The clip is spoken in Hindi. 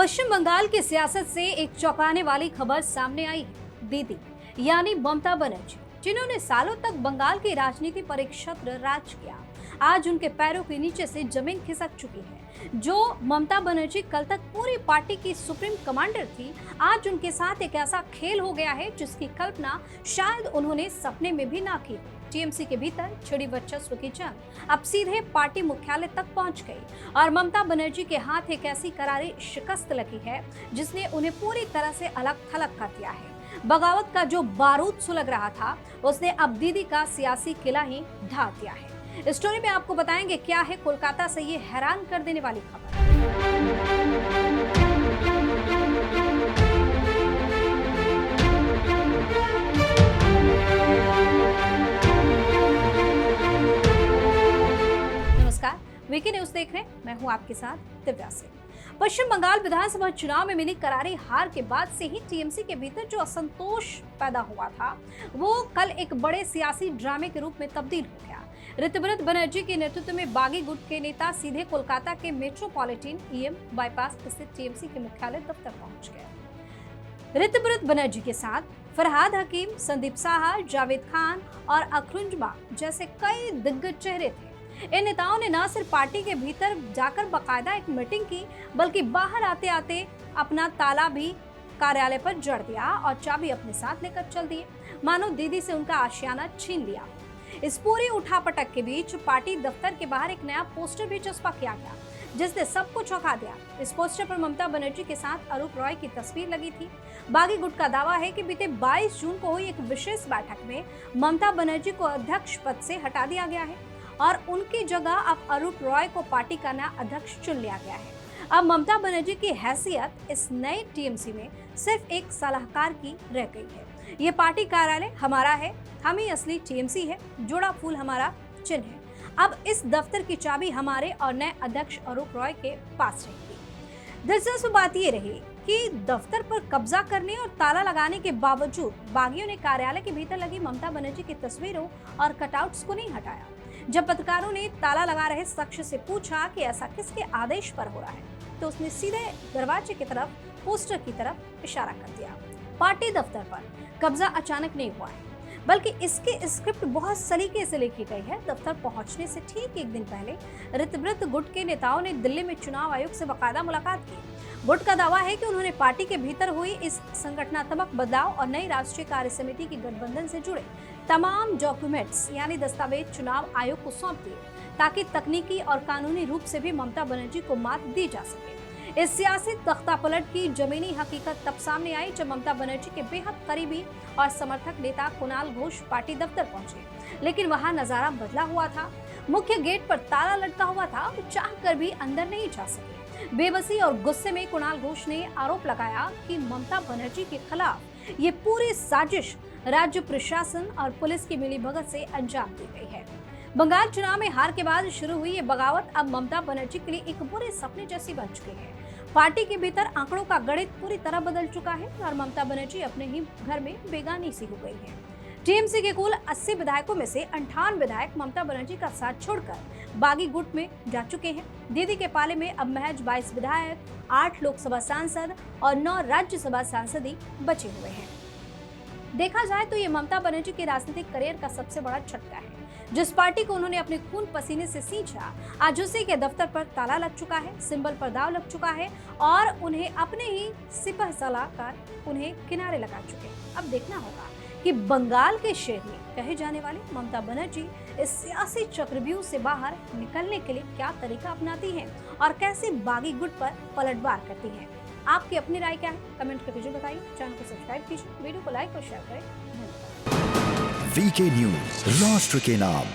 पश्चिम बंगाल की सियासत से एक चौंकाने वाली खबर सामने आई है। दीदी यानी ममता बनर्जी, जिन्होंने सालों तक बंगाल की राजनीति पर एक छत्र राज किया, आज उनके पैरों के नीचे से जमीन खिसक चुकी है। जो ममता बनर्जी कल तक पूरी पार्टी की सुप्रीम कमांडर थी, आज उनके साथ एक ऐसा खेल हो गया है जिसकी कल्पना शायद उन्होंने सपने में भी ना की। टीएमसी के भीतर छिड़ी वर्चस्व की जंग अब सीधे पार्टी मुख्यालय तक पहुंच गई और ममता बनर्जी के हाथ एक ऐसी करारी शिकस्त लगी है जिसने उन्हें पूरी तरह से अलग थलग कर दिया है। बगावत का जो बारूद सुलग रहा था, उसने अब दीदी का सियासी किला ही ढा दिया है। इस स्टोरी में आपको बताएंगे क्या है कोलकाता से ये हैरान कर देने वाली खबर। वीके न्यूज देख रहे हैं, मैं हूं आपके साथ दिव्या सिंह। पश्चिम बंगाल विधानसभा चुनाव में मिली करारी हार के बाद से ही टीएमसी के भीतर जो असंतोष पैदा हुआ था, वो कल एक बड़े सियासी ड्रामे के रूप में तब्दील हो गया। ऋतुव्रत बनर्जी के नेतृत्व में बागी गुट के नेता सीधे कोलकाता के मेट्रोपॉलिटन ईएम बाईपास स्थित टीएमसी के मुख्यालय दफ्तर पहुंच गए। ऋतुव्रत बनर्जी के साथ फरहाद हकीम, संदीप साहा, जावेद खान और अखरुंजमा जैसे कई दिग्गज चेहरे थे। इन नेताओं ने न सिर्फ पार्टी के भीतर जाकर बाकायदा एक मीटिंग की, बल्कि बाहर आते आते अपना ताला भी कार्यालय पर जड़ दिया और चाबी अपने साथ लेकर चल दिए, मानो दीदी से उनका आशियाना छीन लिया। इस पूरी उठापटक के बीच पार्टी दफ्तर के बाहर एक नया पोस्टर भी चस्पा किया गया, जिसने सबको चौंका दिया। इस पोस्टर पर ममता बनर्जी के साथ अरूप रॉय की तस्वीर लगी थी। बागी गुट का दावा है कि बीते 22 जून को हुई एक विशेष बैठक में ममता बनर्जी को अध्यक्ष पद से हटा दिया गया है और उनकी जगह अब अरूप रॉय को पार्टी का नया अध्यक्ष चुन लिया गया है। अब ममता बनर्जी की हैसियत इस नए टीएमसी में सिर्फ एक सलाहकार की रह गई है। ये पार्टी कार्यालय हमारा है, हम ही असली टीएमसी है, जोड़ा फूल हमारा चिन्ह है। अब इस दफ्तर की चाबी हमारे और नए अध्यक्ष अरूप रॉय के पास रहेगी। दिलचस्प बात ये रही कि दफ्तर पर कब्जा करने और ताला लगाने के बावजूद बागियों ने कार्यालय के भीतर लगी ममता बनर्जी की तस्वीरों और कटआउट्स को नहीं हटाया। जब पत्रकारों ने ताला लगा रहे शख्स से पूछा कि ऐसा किसके आदेश पर हो रहा है, तो उसने सीधे दरवाजे की तरफ, पोस्टर की तरफ इशारा कर दिया। पार्टी दफ्तर पर कब्जा अचानक नहीं हुआ है, बल्कि इसकी स्क्रिप्ट बहुत सलीके से लिखी गई है। दफ्तर पहुंचने से ठीक एक दिन पहले ऋतुव्रत गुट के नेताओं ने दिल्ली में चुनाव आयोग से बाकायदा मुलाकात की। गुट का दावा है कि उन्होंने पार्टी के भीतर हुई इस संगठनात्मक बदलाव और नई राष्ट्रीय कार्य समिति की गठबंधन से जुड़े तमाम डॉक्यूमेंट्स यानी दस्तावेज चुनाव आयोग को सौंप दिए, ताकि तकनीकी और कानूनी रूप से भी ममता बनर्जी को मात दी जा सके। इस सियासी तख्तापलट की जमीनी हकीकत तब सामने आई जब ममता बनर्जी के बेहद करीबी और समर्थक नेता कुणाल घोष पार्टी दफ्तर पहुंचे, लेकिन वहां नजारा बदला हुआ था। मुख्य गेट पर ताला लटका हुआ था, वो चाहकर भी अंदर नहीं जा सके। बेबसी और गुस्से में कुणाल घोष ने आरोप लगाया कि ममता बनर्जी के खिलाफ ये पूरी साजिश राज्य प्रशासन और पुलिस की मिलीभगत से अंजाम दी गई है। बंगाल चुनाव में हार के बाद शुरू हुई ये बगावत अब ममता बनर्जी के लिए एक बुरे सपने जैसी बन चुकी है। पार्टी के भीतर आंकड़ों का गणित पूरी तरह बदल चुका है और ममता बनर्जी अपने ही घर में बेगानी सी हो गई है। टीएमसी के कुल 80 विधायकों में से 58 विधायक ममता बनर्जी का साथ छोड़कर बागी गुट में जा चुके हैं। दीदी के पाले में अब महज 22 विधायक, 8 लोकसभा सांसद और 9 राज्यसभा सांसद ही बचे हुए हैं। देखा जाए तो ये ममता बनर्जी के राजनीतिक करियर का सबसे बड़ा झटका है। जिस पार्टी को उन्होंने अपने खून पसीने से सींचा, आज उसी के दफ्तर पर ताला लग चुका है, सिंबल पर दाव लग चुका है और उन्हें अपने ही सिपह सलाहकार उन्हें किनारे लगा चुके हैं। अब देखना होगा कि बंगाल के शेरनी कहे जाने वाली ममता बनर्जी इस सियासी चक्रव्यूह से बाहर निकलने के लिए क्या तरीका अपनाती हैं और कैसे बागी गुट पर पलटवार करती हैं। आपकी अपनी राय क्या है, कमेंट करके जो बताइए। चैनल को सब्सक्राइब कीजिए, वीडियो को लाइक और शेयर करें। वीके न्यूज, राष्ट्र के नाम।